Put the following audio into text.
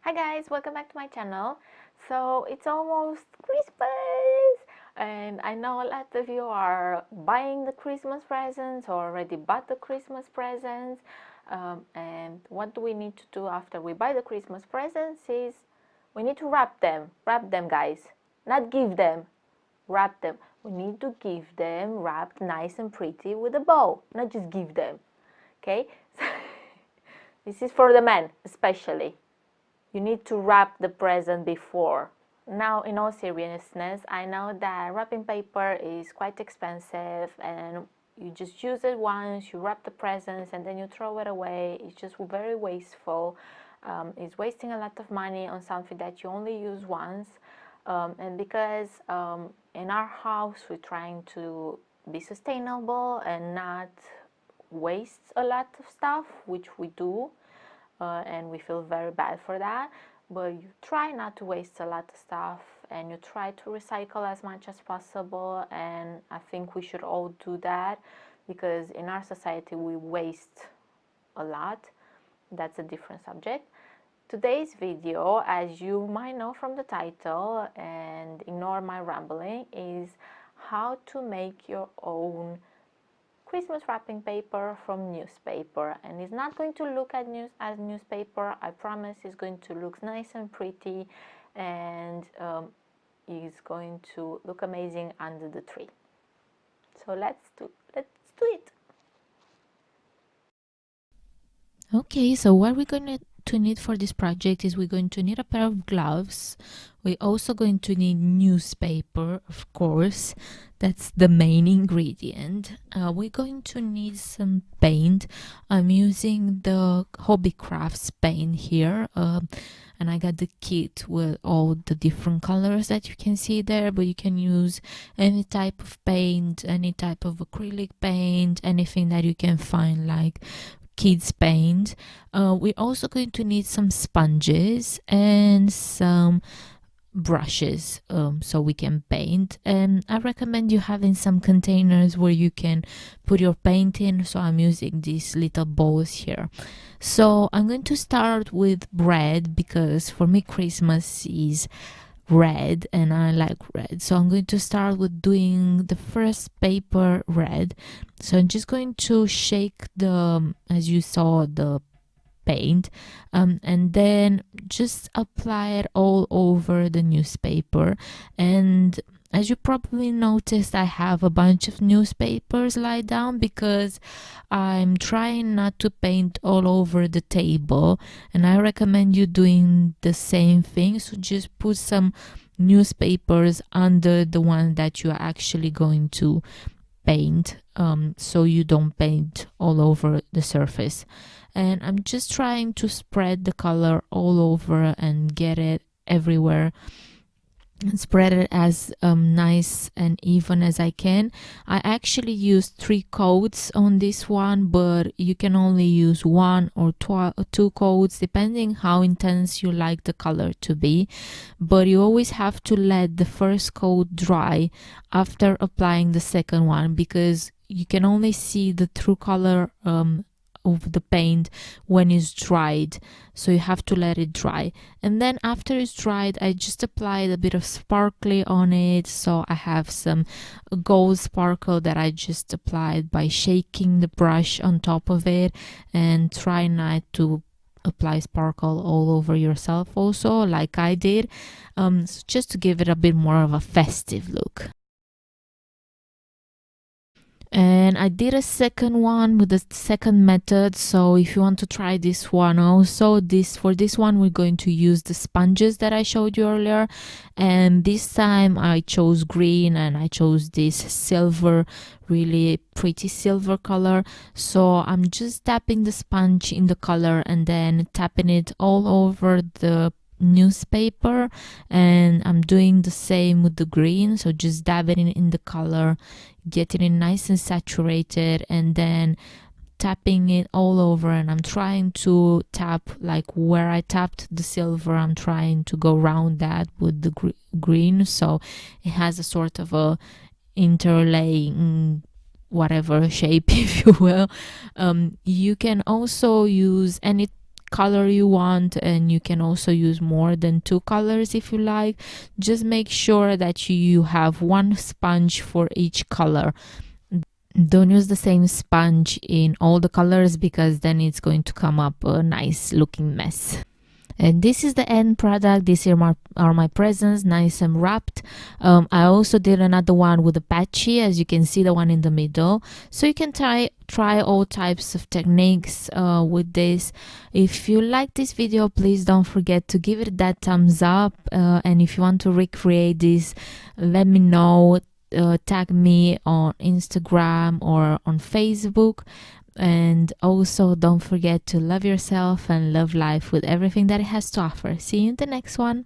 Hi guys, welcome back to my channel. So it's almost Christmas and I know a lot of you are buying the Christmas presents or already bought the Christmas presents. And what do we need to do after we buy the Christmas presents is we need to wrap them. Wrap them, guys. Not give them. Wrap them. We need to give them wrapped nice and pretty with a bow, not just give them. Okay? This is for the men especially. You need to wrap the present before. Now, in all seriousness, I know that wrapping paper is quite expensive and you just use it once, you wrap the presents and then you throw it away. It's just very wasteful. It's wasting a lot of money on something that you only use once. And because in our house we're trying to be sustainable and not waste a lot of stuff, which we do, and we feel very bad for that, but you try not to waste a lot of stuff and you try to recycle as much as possible. And I think we should all do that because in our society we waste a lot. That's a different subject. Today's video, as you might know from the title, and ignore my rambling, is how to make your own Christmas wrapping paper from newspaper. And it's not going to look as newspaper, I promise. It's going to look nice and pretty, and it's going to look amazing under the tree. So let's do it. Okay, so what we're going to need for this project is we're going to need a pair of gloves. We're also going to need newspaper, of course. That's the main ingredient. We're going to need some paint. I'm using the Hobby Crafts paint here. And I got the kit with all the different colors that you can see there, but you can use any type of paint, any type of acrylic paint, anything that you can find, like kids paint. We're also going to need some sponges and some brushes, so we can paint. And I recommend you having some containers where you can put your paint in, so I'm using these little bowls here. So I'm going to start with red because for me Christmas is red and I like red. So I'm going to start with doing the first paper red. So I'm just going to shake as you saw, the paint, and then just apply it all over the newspaper. And as you probably noticed, I have a bunch of newspapers laid down because I'm trying not to paint all over the table, and I recommend you doing the same thing. So just put some newspapers under the one that you are actually going to paint, so you don't paint all over the surface. And I'm just trying to spread the color all over and get it everywhere and spread it as nice and even as I can. I actually used 3 coats on this one, but you can only use 1 or 2 coats depending how intense you like the color to be. But you always have to let the first coat dry after applying the second one, because you can only see the true color of the paint when it's dried. So you have to let it dry, and then after it's dried I just applied a bit of sparkly on it. So I have some gold sparkle that I just applied by shaking the brush on top of it, and try not to apply sparkle all over yourself also like I did, so just to give it a bit more of a festive look. And I did a second one with the second method. So if you want to try this one also, for this one we're going to use the sponges that I showed you earlier, and this time I chose green and I chose this silver, really pretty silver color. So I'm just tapping the sponge in the color and then tapping it all over the newspaper, and I'm doing the same with the green. So just dabbing it in the color, getting it nice and saturated, and then tapping it all over. And I'm trying to tap like where I tapped the silver, I'm trying to go around that with the green, so it has a sort of a interlaying whatever shape if you will. You can also use any color you want, and you can also use more than 2 colors if you like. Just make sure that you have one sponge for each color. Don't use the same sponge in all the colors, because then it's going to come up a nice looking mess. And this is the end product. These are my presents, nice and wrapped. I also did another one with a patchy, as you can see, the one in the middle. So you can try all types of techniques with this. If you like this video, please don't forget to give it that thumbs up. And if you want to recreate this, let me know. Tag me on Instagram or on Facebook. And also don't forget to love yourself and love life with everything that it has to offer. See you in the next one.